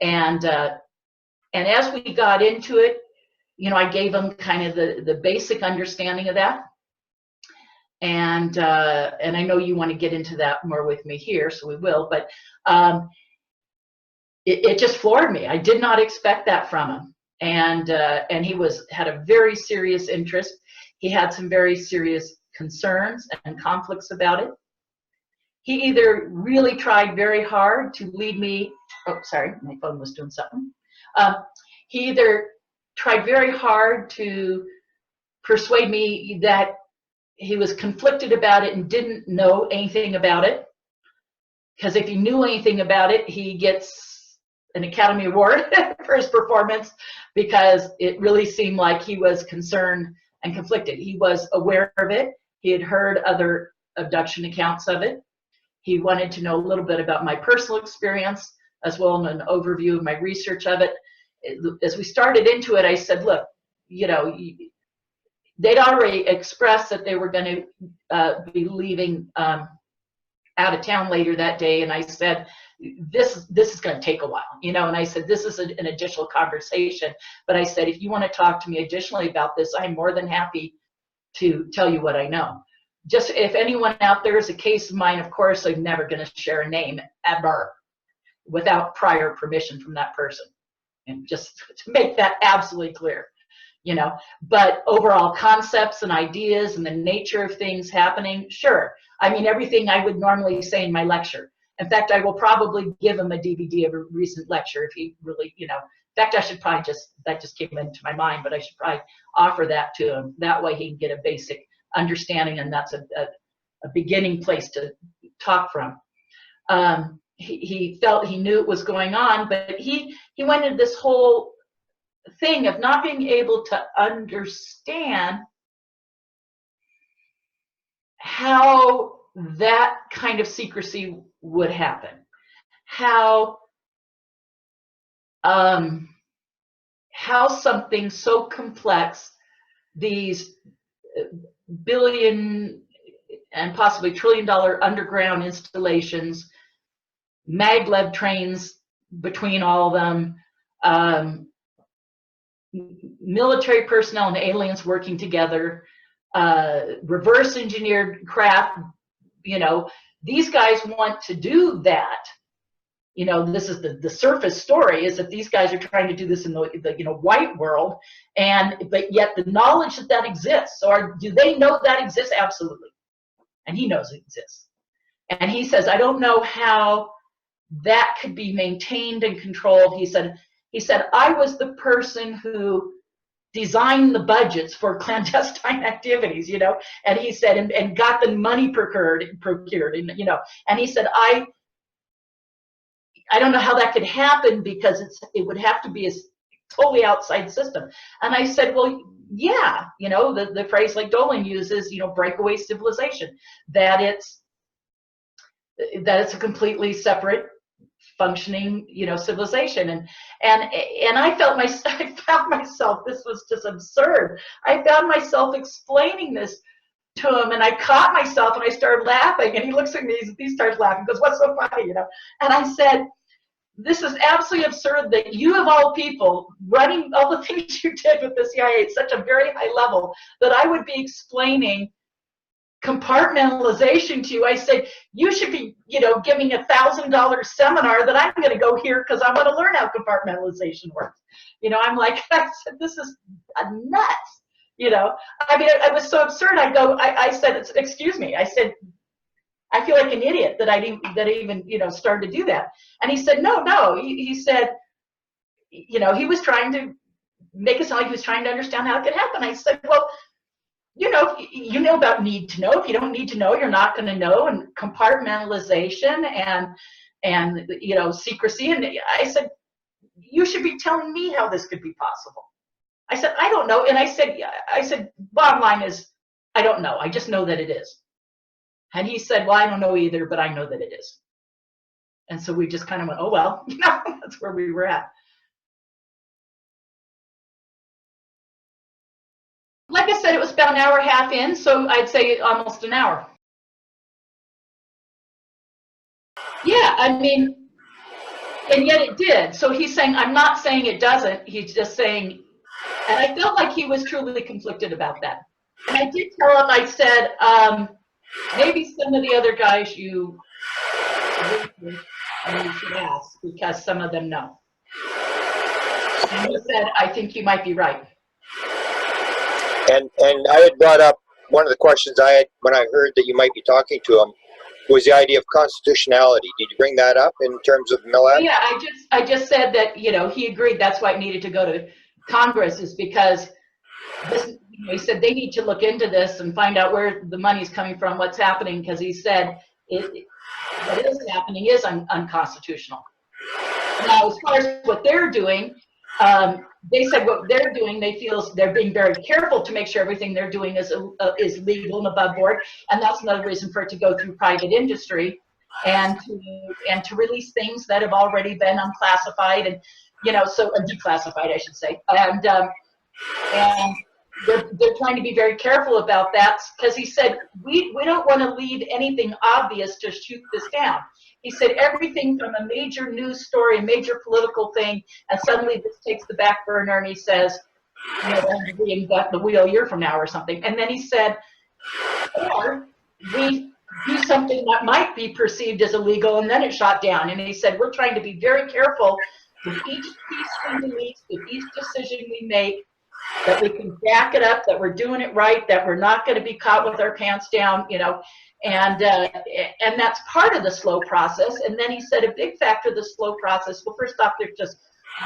And as we got into it, you know, I gave him kind of the basic understanding of that. And I know you want to get into that more with me here, so we will. But it just floored me. I did not expect that from him. And he had a very serious interest. He had some very serious concerns and conflicts about it. He either really tried very hard to lead me. Oh, sorry, my phone was doing something. He either tried very hard to persuade me that he was conflicted about it and didn't know anything about it. Because if he knew anything about it, he gets an Academy Award for his performance, because it really seemed like he was concerned and conflicted. He was aware of it. He had heard other abduction accounts of it. He wanted to know a little bit about my personal experience, as well as an overview of my research of it. As we started into it, I said, look, you know, they'd already expressed that they were going to be leaving out of town later that day. And I said, this is going to take a while, you know, and I said, this is an additional conversation. But I said, if you want to talk to me additionally about this, I'm more than happy to tell you what I know. Just if anyone out there is a case of mine, of course, I'm never going to share a name ever without prior permission from that person. And just to make that absolutely clear, you know, but overall concepts and ideas and the nature of things happening, sure. I mean, everything I would normally say in my lecture. In fact, I will probably give him a DVD of a recent lecture if he really, you know, in fact, I should probably that just came into my mind, but I should probably offer that to him. That way he can get a basic understanding, and that's a beginning place to talk from. He felt he knew it was going on, but he went into this whole thing of not being able to understand how that kind of secrecy would happen, how something so complex, these billion and possibly trillion-dollar underground installations, maglev trains between all of them, military personnel and aliens working together, reverse engineered craft, you know, these guys want to do that. You know, this is the surface story, is that these guys are trying to do this in the you know, white world, but yet the knowledge that exists. So do they know that exists? Absolutely. And he knows it exists. And he says, I don't know how that could be maintained and controlled. He said, I was the person who designed the budgets for clandestine activities, you know, and he said, and got the money procured, and, you know, and he said, I don't know how that could happen, because it would have to be a totally outside system. And I said, well, yeah, you know, the phrase like Dolan uses, you know, breakaway civilization, that it's a completely separate functioning, you know, civilization. And I found myself, this was just absurd. I found myself explaining this to him, and I caught myself, and I started laughing, and he looks at me, he starts laughing, goes, what's so funny, you know? And I said, this is absolutely absurd that you, of all people, running all the things you did with the CIA at such a very high level, that I would be explaining compartmentalization to you. I said, you should be, you know, giving $1,000 seminar that I'm going to go here because I want to learn how compartmentalization works. You know, I'm like, I said, this is nuts. You know, I mean, it was so absurd. I said, excuse me. I said, I feel like an idiot that I even, you know, started to do that. And he said, no. He said, you know, he was trying to make it sound like he was trying to understand how it could happen. I said, well, you know about need to know. If you don't need to know, you're not going to know. And compartmentalization and you know, secrecy. And I said, you should be telling me how this could be possible. I said, I don't know. And I said, bottom line is, I don't know. I just know that it is. And he said, well, I don't know either, but I know that it is. And so we just kind of went, oh, well, you know, that's where we were at. Like I said, it was about an hour and a half in, so I'd say almost an hour. Yeah, I mean, And yet it did. So he's saying, I'm not saying it doesn't. He's just saying, and I felt like he was truly conflicted about that. And I did tell him, I said, maybe some of the other guys you should ask, because some of them know. And he said, I think you might be right. And I had brought up one of the questions I had when I heard that you might be talking to him was the idea of constitutionality. Did you bring that up in terms of Millett? Yeah, I just said that, you know, he agreed that's why it needed to go to Congress, is because this, you know, he said they need to look into this and find out where the money's coming from, what's happening, because he said what is happening is unconstitutional. Now, as far as what they're doing, they said what they're doing, they feel they're being very careful to make sure everything they're doing is legal and above board, and that's another reason for it to go through private industry and to release things that have already been unclassified and, you know, so declassified, I should say, and they're trying to be very careful about that, because he said we don't want to leave anything obvious to shoot this down. He said everything from a major news story, a major political thing, and suddenly this takes the back burner, and he says, you know, we'll reinvent the wheel a year from now or something. And then he said, or we do something that might be perceived as illegal, and then it's shot down. And he said, we're trying to be very careful with each piece we release, with each decision we make, that we can back it up, that we're doing it right, that we're not going to be caught with our pants down, you know, and that's part of the slow process. And then he said a big factor of the slow process, well, first off, there's just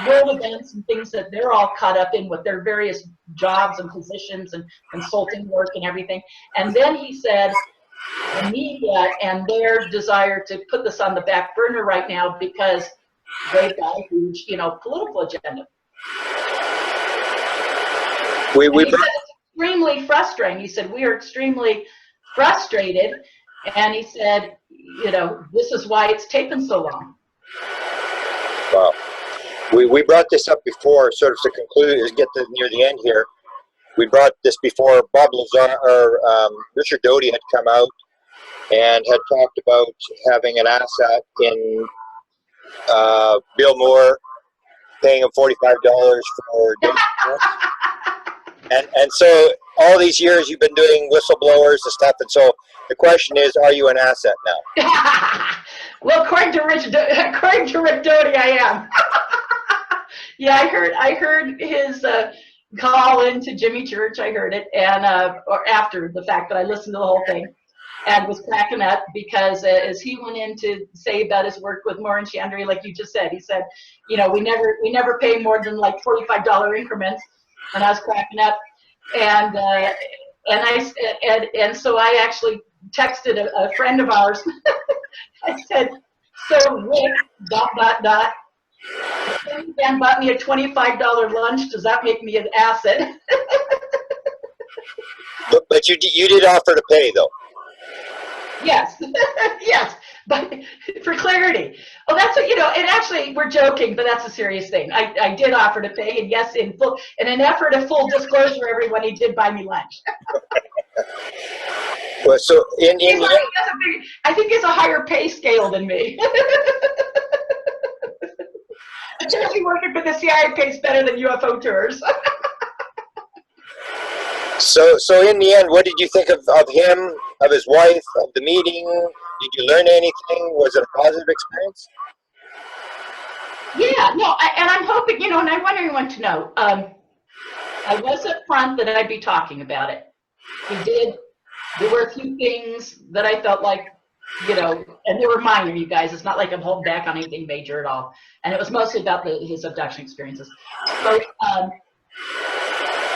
world events and things that they're all caught up in with their various jobs and positions and consulting work and everything. And then he said the media and their desire to put this on the back burner right now because they've got a huge, you know, political agenda. He said it's extremely frustrating. He said, we are extremely frustrated. And he said, you know, this is why it's taken so long. Wow. We brought this up before, sort of to conclude, get near the end here. We brought this before. Bob Elizondo, or Richard Doty had come out and had talked about having an asset in Bill Moore, paying him $45 for and so all these years you've been doing whistleblowers and stuff, and so the question is, are you an asset now? Well, according to Rick Doty, I am. Yeah, I heard his call into Jimmy Church. I heard it, and or after the fact, but I listened to the whole thing and was cracking up because as he went in to say about his work with Moore and Chandri, like you just said, he said, you know, we never pay more than like $45 increments. And I was cracking up, and so I actually texted a friend of ours. I said, "So Rick, ... Dan bought me a $25 lunch. Does that make me an asset?" But you did offer to pay, though. Yes, yes. But for clarity, well, that's what, you know, and actually we're joking, but that's a serious thing. I did offer to pay, and yes, in an effort of full disclosure, everyone, he did buy me lunch. Well, so I think he has a higher pay scale than me. Apparently working for the CIA pays better than UFO tours. So in the end, what did you think of him, of his wife, of the meeting? Did you learn anything? Was it a positive experience? Yeah, no, and I'm hoping, you know, and I want everyone to know, I was up front that I'd be talking about it. There were a few things that I felt like, you know, and they were minor, you guys. It's not like I'm holding back on anything major at all. And it was mostly about his abduction experiences. So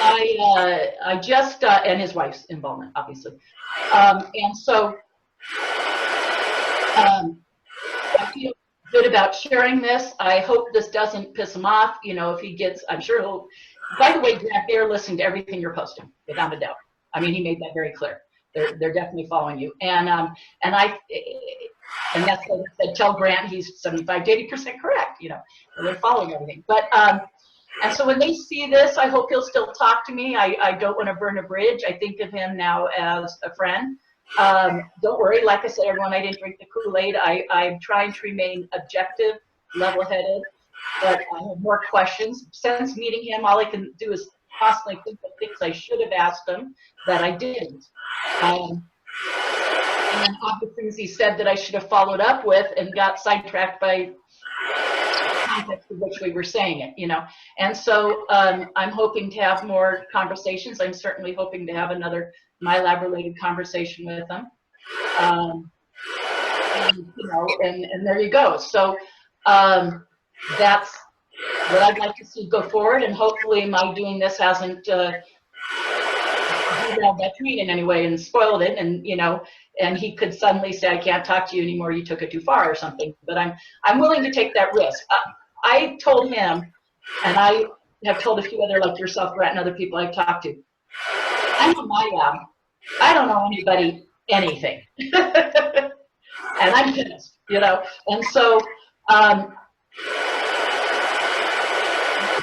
I just, and his wife's involvement, obviously. And so I feel good about sharing this. I hope this doesn't piss him off. You know, if he gets, I'm sure he'll, by the way, Grant, they're listening to everything you're posting, without a doubt. I mean, he made that very clear. They're definitely following you. And that's what I said, tell Grant he's 75 to 80% correct, you know, they're following everything. But, and so when they see this, I hope he'll still talk to me. I don't want to burn a bridge. I think of him now as a friend. Don't worry, like I said, everyone, I didn't drink the Kool-Aid. I'm trying to remain objective level-headed, but I have more questions. Since meeting him, all I can do is constantly think of things I should have asked him that I didn't. And other things he said that I should have followed up with and got sidetracked by the context of which we were saying it, you know. And so I'm hoping to have more conversations. I'm certainly hoping to have another MyLab-related conversation with him. And, you know, and there you go. So that's what I'd like to see go forward, and hopefully my doing this hasn't derailed that tweet in any way and spoiled it, and you know, and he could suddenly say, I can't talk to you anymore, you took it too far or something. But I'm willing to take that risk. I told him, and I have told a few other like yourself, Grant, and other people I've talked to, I'm in my lab. I don't know anybody anything. And I'm pissed, you know. And so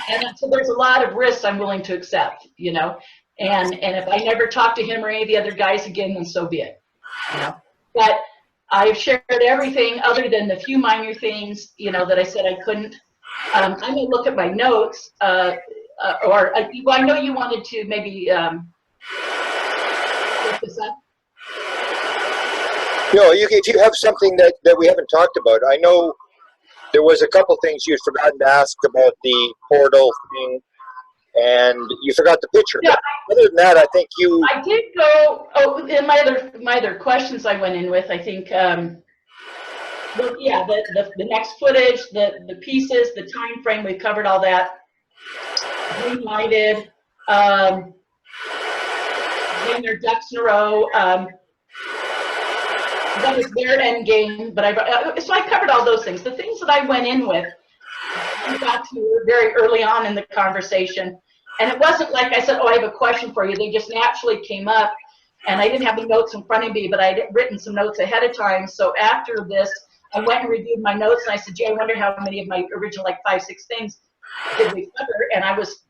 and so there's a lot of risks I'm willing to accept, you know. And if I never talk to him or any of the other guys again, then so be it, you know. But I've shared everything other than the few minor things, you know, that I said I couldn't. I'm going to look at my notes, well, I know you wanted to maybe look this up. No, if you have something that we haven't talked about, I know there was a couple things you'd forgotten to ask about the portal thing, and you forgot the picture. Yeah. Other than that, I think you... I did go, in my other questions I went in with, I think, well, yeah, the next footage, the pieces, the time frame, we covered all that. Green lighted, getting their ducks in a row. That was their end game, but so I covered all those things. The things that I went in with, we got to very early on in the conversation, and it wasn't like I said, oh, I have a question for you. They just naturally came up, and I didn't have the notes in front of me, but I'd written some notes ahead of time. So after this, I went and reviewed my notes, and I said, gee, I wonder how many of my original, like 5, 6 things did we cover, and I was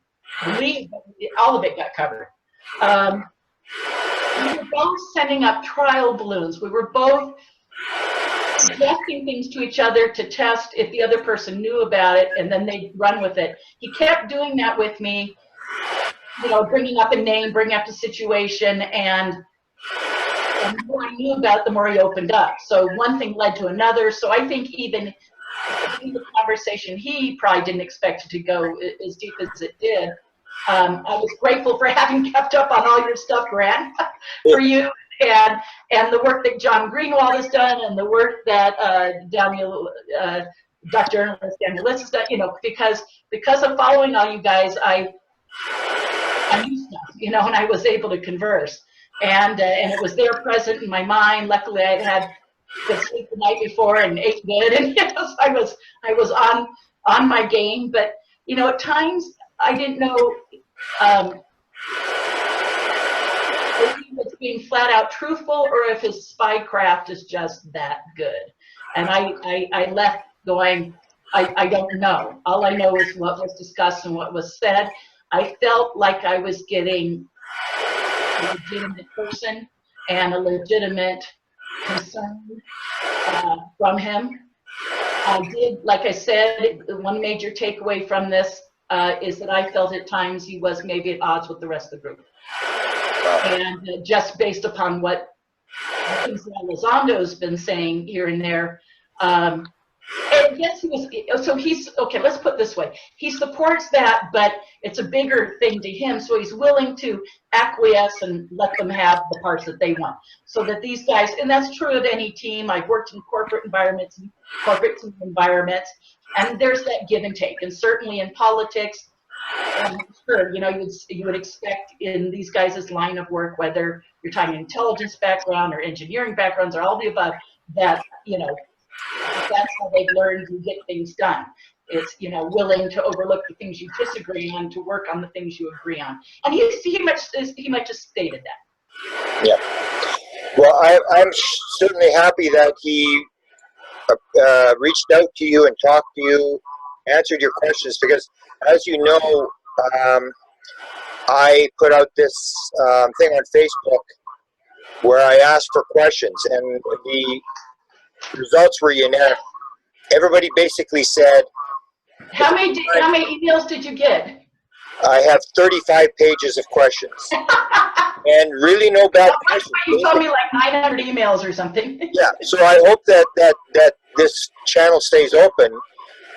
relieved that all of it got covered. We were both sending up trial balloons. We were both suggesting things to each other to test if the other person knew about it, and then they'd run with it. He kept doing that with me, you know, bringing up a name, bringing up the situation, and the more I knew about it, the more he opened up. So one thing led to another. So I think even in the conversation, he probably didn't expect it to go as deep as it did. I was grateful for having kept up on all your stuff, Grant, for you, and the work that John Greenwald has done, and the work that Daniel, Dr. Journalist Daniel Litz has done, you know, because of following all you guys, I knew stuff, you know, and I was able to converse, and it was there present in my mind. Luckily, I had good sleep the night before and ate good, and yes, I was on my game, but you know, at times I didn't know if he was being flat out truthful or if his spycraft is just that good. And I left going, I don't know. All I know is what was discussed and what was said. I felt like I was getting a legitimate person and a legitimate concern from him. I did, like I said, one major takeaway from this is that I felt at times he was maybe at odds with the rest of the group. And just based upon what things that Elizondo has been saying here and there, and yes, he was, so he's, okay, let's put it this way. He supports that, but it's a bigger thing to him, so he's willing to acquiesce and let them have the parts that they want. So that these guys, and that's true of any team. I've worked in corporate environments, corporate team environments, and there's that give and take. And certainly in politics, sure, you know, you would expect in these guys' line of work, whether you're talking intelligence background or engineering backgrounds or all the above, that, you know, that's how they've learned to get things done. It's, you know, willing to overlook the things you disagree on to work on the things you agree on. And he might just stated that. Yeah. Well, I'm certainly happy that he reached out to you and talked to you, answered your questions, because as you know, I put out this thing on Facebook where I asked for questions, and the results were unanimous. everybody basically said, How many emails did you get? I have 35 pages of questions. And really no bad questions. You told me like 900 emails or something. Yeah, so I hope that this channel stays open,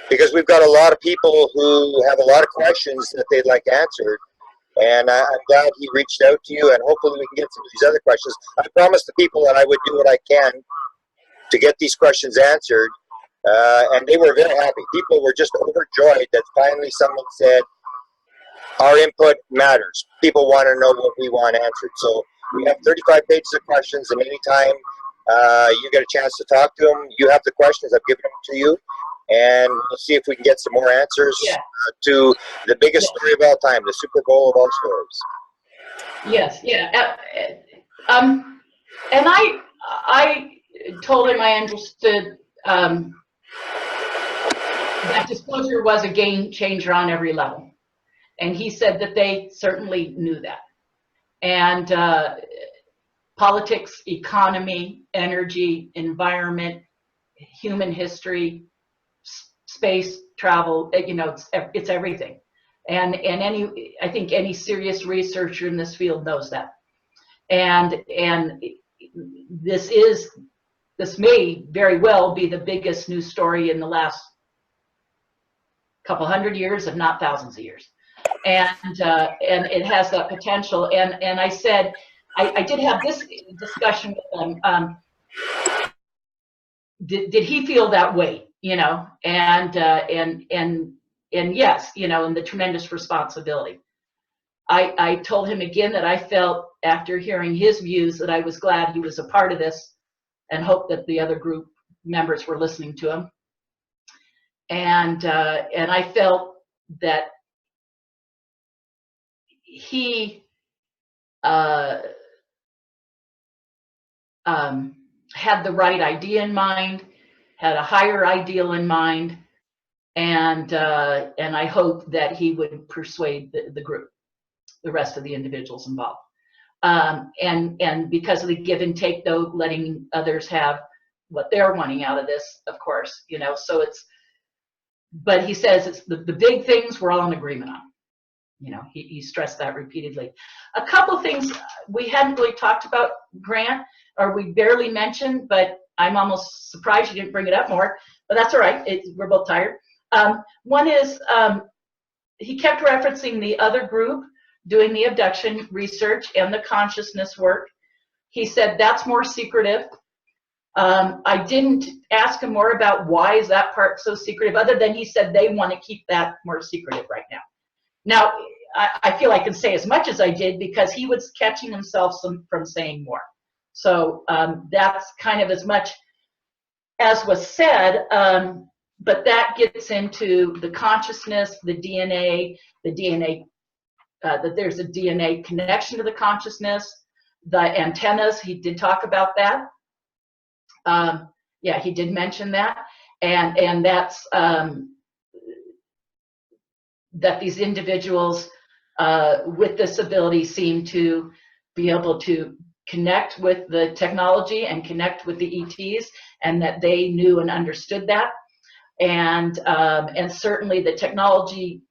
because we've got a lot of people who have a lot of questions that they'd like answered. And I'm glad he reached out to you, and hopefully we can get some of these other questions. I promised the people that I would do what I can to get these questions answered, and they were very happy. People were just overjoyed that finally someone said, our input matters. People want to know what we want answered. So we have 35 pages of questions, and anytime you get a chance to talk to them, you have the questions, I've given them to you, and we'll see if we can get some more answers to the biggest story of all time, the Super Bowl of all stories. Yes, yeah. And I told him I understood that disclosure was a game changer on every level. And he said that they certainly knew that. And politics, economy, energy, environment, human history, space travel, you know, it's everything. And I think any serious researcher in this field knows that. And this may very well be the biggest news story in the last couple hundred years, if not thousands of years. And it has that potential. And I said, I did have this discussion with him. Did he feel that way? You know, and yes, you know, and the tremendous responsibility. I told him again that I felt after hearing his views that I was glad he was a part of this, and hoped that the other group members were listening to him. And I felt that he had the right idea in mind, had a higher ideal in mind, and I hope that he would persuade the group, the rest of the individuals involved. And because of the give and take, though, letting others have what they're wanting out of this, of course, you know, so it's, but he says it's the big things we're all in agreement on. You know, he stressed that repeatedly. A couple things we hadn't really talked about, Grant, or we barely mentioned, but I'm almost surprised you didn't bring it up more, but that's all right. We're both tired. One is he kept referencing the other group doing the abduction research and the consciousness work. He said that's more secretive. I didn't ask him more about why is that part so secretive, other than he said they want to keep that more secretive right now. Now, I feel I can say as much as I did because he was catching himself from saying more. So that's kind of as much as was said, but that gets into the consciousness, the DNA, that there's a DNA connection to the consciousness, the antennas, he did talk about that. Yeah, he did mention that. And that's, that these individuals with this ability seem to be able to connect with the technology and connect with the ETs, and that they knew and understood that. And certainly the technology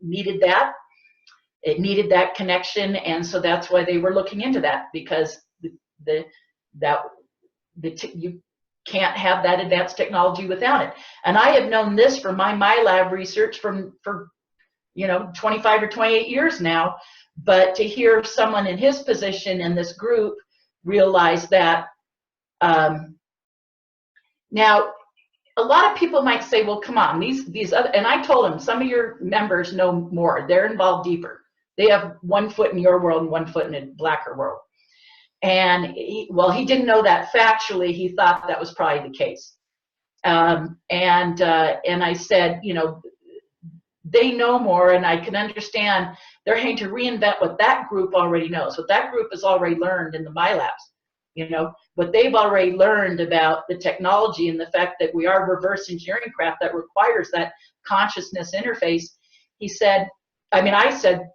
needed that. It needed that connection, and so that's why they were looking into that, because you can't have that advanced technology without it. And I have known this from my lab research for 25 or 28 years now, but to hear someone in his position in this group realize that. Now, a lot of people might say, well, come on, these other, and I told him, some of your members know more, they're involved deeper. They have 1 foot in your world and 1 foot in a blacker world. And he didn't know that factually. He thought that was probably the case. And I said, you know, they know more, and I can understand they're having to reinvent what that group already knows. What that group has already learned in the MyLabs, you know, what they've already learned about the technology and the fact that we are reverse engineering craft that requires that consciousness interface. He said, I said,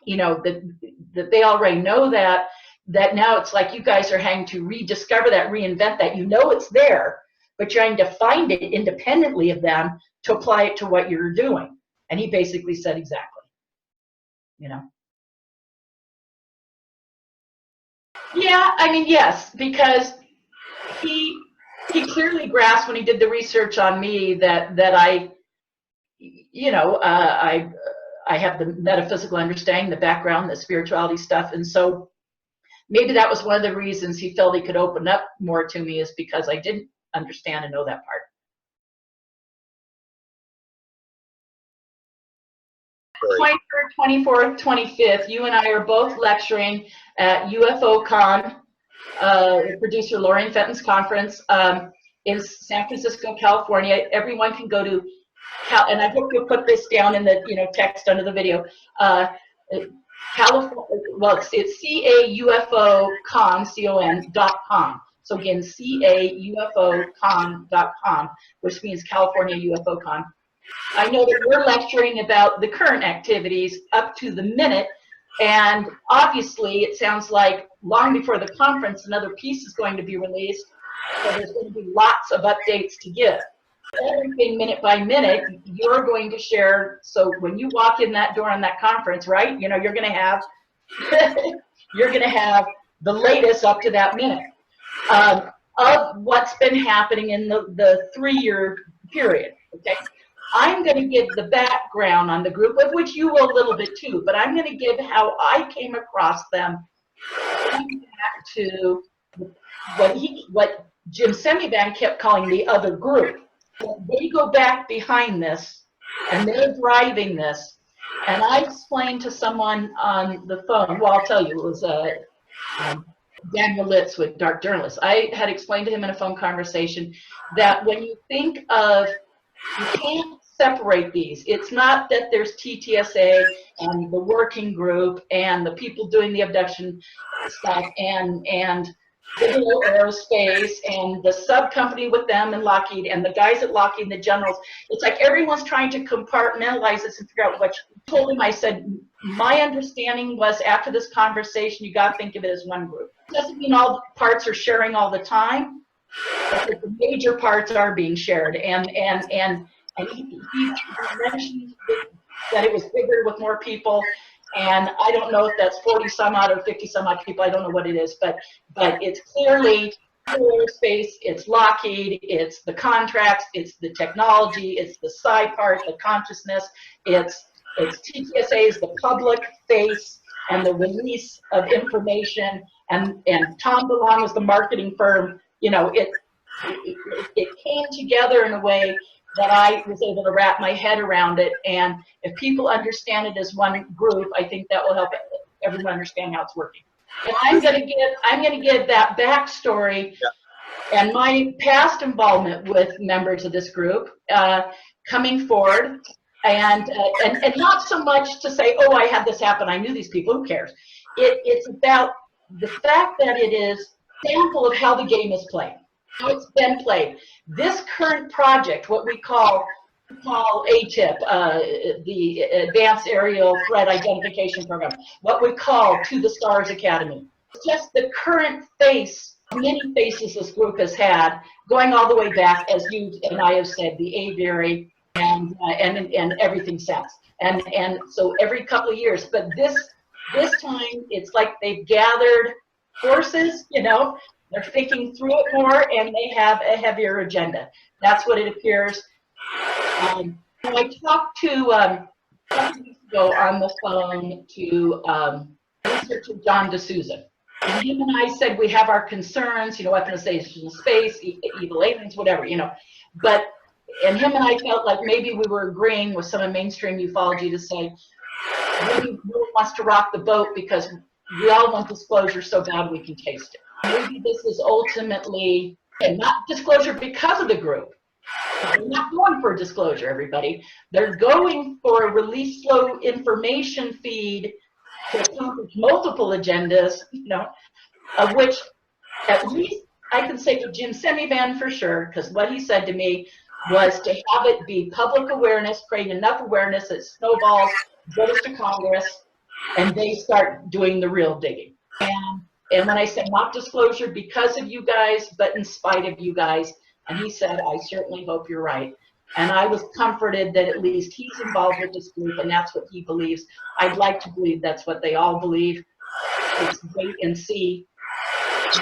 you know, that they already know that now it's like you guys are having to rediscover that, reinvent that. You know it's there, but trying to find it independently of them to apply it to what you're doing. And he basically said exactly, you know. Yeah, I mean, yes, because he clearly grasped when he did the research on me that I, you know, I have the metaphysical understanding, the background, the spirituality stuff, and so maybe that was one of the reasons he felt he could open up more to me, is because I didn't understand and know that part. Right. 23rd, 24th, 25th, you and I are both lecturing at UFOCon, producer Lorraine Fenton's conference in San Francisco, California. Everyone can go to, and I hope you'll put this down in the text under the video. California, well, it's caufocon.com. So again, caufocon.com, which means California UFO Con. I know that we're lecturing about the current activities up to the minute, and obviously it sounds like long before the conference another piece is going to be released, so there's going to be lots of updates to give. Everything minute by minute you're going to share, so when you walk in that door on that conference, right, you're going to have you're going to have the latest up to that minute of what's been happening in the 3-year period. Okay, I'm going to give the background on the group, of which you will a little bit too, but I'm going to give how I came across them, back to what Jim Semivan kept calling the other group. They go back behind this, and they're driving this. And I explained to someone on the phone, well, I'll tell you, it was Daniel Litz with Dark Journalists. I had explained to him in a phone conversation that when you think of, you can't separate these. It's not that there's TTSA and the working group and the people doing the abduction stuff and Bigelow Aerospace and the sub company with them and Lockheed and the guys at Lockheed and the generals. It's like everyone's trying to compartmentalize this and figure out what. I told him, I said, my understanding was after this conversation, you got to think of it as one group. It doesn't mean all the parts are sharing all the time, but the major parts are being shared. And he mentioned that it was bigger with more people. And I don't know if that's 40 some odd or 50 some odd people. I don't know what it is, but it's clearly aerospace, it's Lockheed, it's the contracts, it's the technology, it's the psi part, the consciousness, it's TTSA's the public face and the release of information, and Tom DeLong was the marketing firm. It came together in a way that I was able to wrap my head around it, and if people understand it as one group, I think that will help everyone understand how it's working. And I'm going to give that backstory and my past involvement with members of this group coming forward, and not so much to say, oh, I had this happen, I knew these people, who cares? It's about the fact that it is a sample of how the game is played. How it's been played. This current project, what we call ATIP, the Advanced Aerial Threat Identification Program, what we call To the Stars Academy. It's just the current face, many faces this group has had, going all the way back, as you and I have said, the aviary and everything since. And so every couple of years, but this time it's like they've gathered forces, they're thinking through it more, and they have a heavier agenda. That's what it appears. I talked to a couple weeks ago on the phone to researcher John D'Souza. And him and I said we have our concerns, weaponization of space, evil aliens, whatever, and him and I felt like maybe we were agreeing with some of mainstream ufology to say, really wants to rock the boat because we all want disclosure so bad we can taste it. Maybe this is ultimately, and not disclosure because of the group. They're not going for disclosure, everybody. They're going for a release flow information feed to accomplish multiple agendas, of which at least I can say for Jim Semivan for sure, because what he said to me was to have it be public awareness, create enough awareness that snowballs, goes to Congress, and they start doing the real digging. And when I said not disclosure because of you guys, but in spite of you guys, And he said, I certainly hope you're right. And I was comforted that at least he's involved with this group and that's what he believes. I'd like to believe that's what they all believe. Let's wait and see.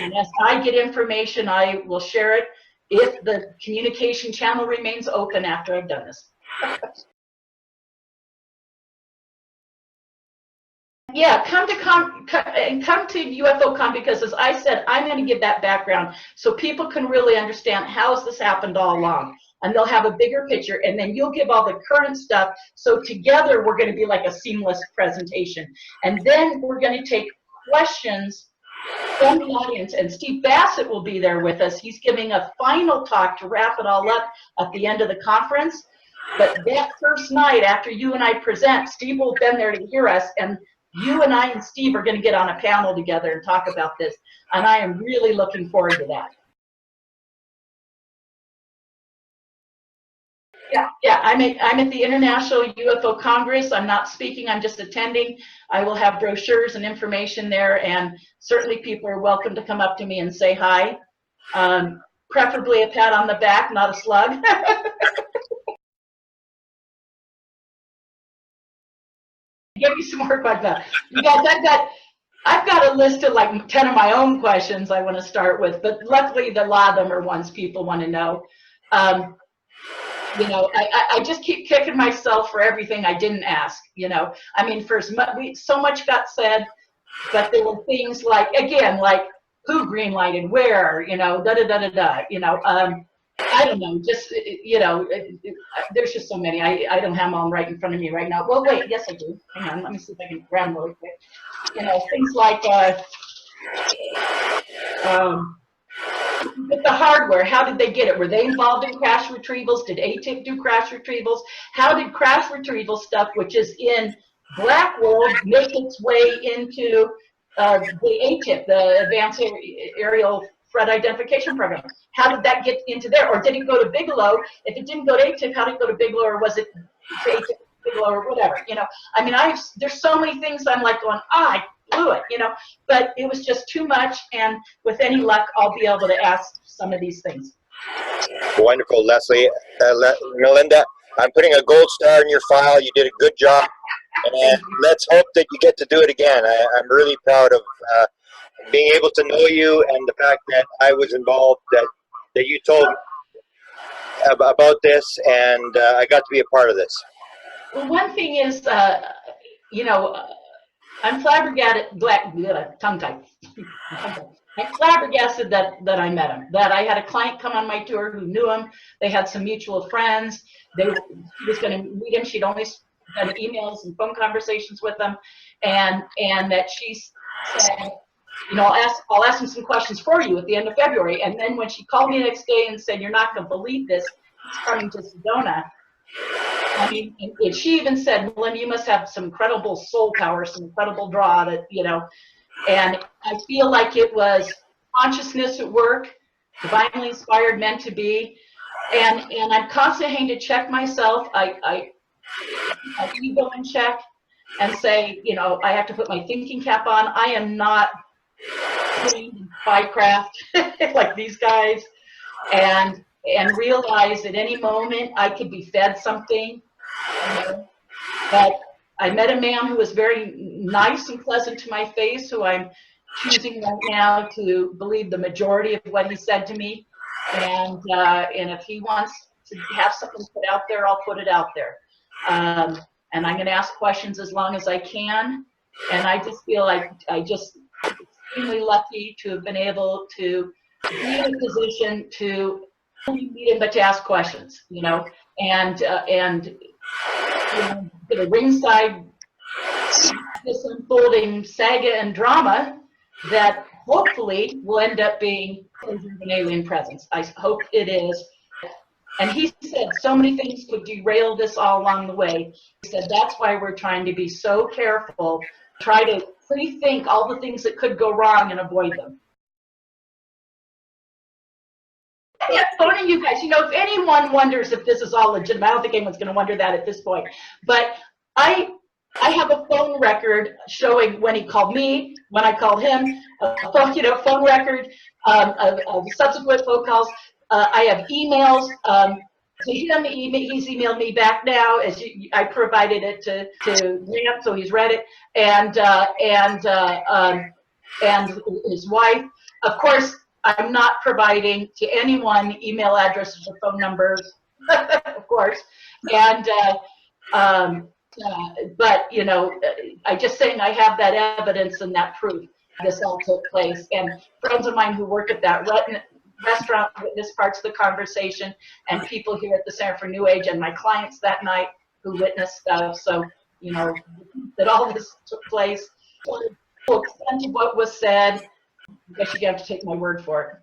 And as I get information, I will share it if the communication channel remains open after I've done this. Yeah, come to UFOCon, because as I said, I'm going to give that background so people can really understand how's this happened all along. And they'll have a bigger picture, and then you'll give all the current stuff. So together we're going to be like a seamless presentation. And then we're going to take questions from the audience, and Steve Bassett will be there with us. He's giving a final talk to wrap it all up at the end of the conference. But that first night after you and I present, Steve will have been there to hear us, and you and I and Steve are going to get on a panel together and talk about this. And I am really looking forward to that. Yeah, I'm at the International UFO Congress. I'm not speaking, I'm just attending. I will have brochures and information there, and certainly people are welcome to come up to me and say hi. Preferably a pat on the back, not a slug. Give me some more questions. You guys, I've got a list of like 10 of my own questions I want to start with, but luckily a lot of them are ones people want to know. You know, I just keep kicking myself for everything I didn't ask, you know. I mean, so much got said, but there were things like, again, like who greenlighted where, you know, da-da-da-da-da, you know. I don't know, just, you know, there's just so many. I don't have them all right in front of me right now. Well, wait, yes, I do. Hang on, let me see if I can grab them really quick. You know, things like, with the hardware, how did they get it? Were they involved in crash retrievals? Did ATIP do crash retrievals? How did crash retrieval stuff, which is in Black World, make its way into the ATIP, the Advanced Aerial Threat Identification Program? How did that get into there? Or did it go to Bigelow? If it didn't go to ATIP, how did it go to Bigelow? Or was it to ATIP, Bigelow, or whatever? You know, I mean, there's so many things I'm like going, I blew it, you know, but it was just too much, and with any luck, I'll be able to ask some of these things. Wonderful, Leslie. Melinda, I'm putting a gold star in your file. You did a good job, and let's hope that you get to do it again. I'm really proud of being able to know you, and the fact that I was involved, that you told about this, and I got to be a part of this. Well, one thing is, you know, I'm flabbergasted, tongue-tied. I'm flabbergasted that I met him, that I had a client come on my tour who knew him. They had some mutual friends. She was going to meet him. She'd only done emails and phone conversations with him, and that she said, you know, I'll ask him some questions for you at the end of February. And then when she called me the next day and said, you're not going to believe this, he's coming to Sedona. I mean, and she even said, Melinda, you must have some incredible soul power, some incredible draw that, you know, and I feel like it was consciousness at work, divinely inspired, meant to be. And I'm constantly having to check myself. I ego in check and say, you know, I have to put my thinking cap on. I am not trained in spycraft like these guys, and realize at any moment I could be fed something. You know? But I met a man who was very nice and pleasant to my face, who I'm choosing right now to believe the majority of what he said to me. And if he wants to have something put out there, I'll put it out there. And I'm going to ask questions as long as I can. And I just feel like I just extremely lucky to have been able to be in a position to meet him, but to ask questions, you know, and you know, the ringside this unfolding saga and drama that hopefully will end up being an alien presence. I hope it is. And he said so many things could derail this all along the way. He said that's why we're trying to be so careful, try to pre-think all the things that could go wrong and avoid them. Yeah, phoning you guys, you know, if anyone wonders if this is all legitimate, I don't think anyone's going to wonder that at this point, but I have a phone record showing when he called me, when I called him, a phone, you know, phone record of subsequent phone calls. I have emails to him. He's emailed me back now, as I provided it to Grant, so he's read it, and his wife. Of course, I'm not providing to anyone email addresses or phone numbers, of course, and but you know, I just saying I have that evidence and that proof this all took place, and friends of mine who work at that restaurant witnessed parts of the conversation, and people here at the Center for New Age and my clients that night who witnessed stuff. So, you know, that all this took place. To extent of what was said, I guess you have to take my word for it.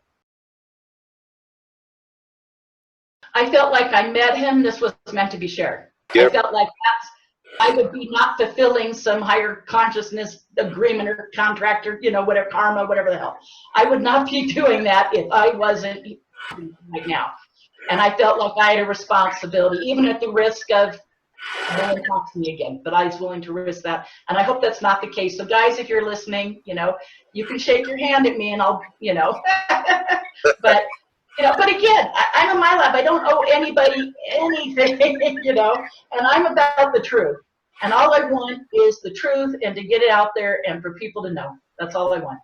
I felt like I met him. This was meant to be shared. Yep. I felt like I would be not fulfilling some higher consciousness agreement or contract or, you know, whatever, karma, whatever the hell. I would not be doing that if I wasn't right now. And I felt like I had a responsibility, even at the risk of no one talks to me again, but I was willing to risk that. And I hope that's not the case. So guys, if you're listening, you know, you can shake your hand at me and I'll, you know, but, you know, but again, I'm in my lab. I don't owe anybody anything, you know, and I'm about the truth. And all I want is the truth and to get it out there and for people to know. That's all I want.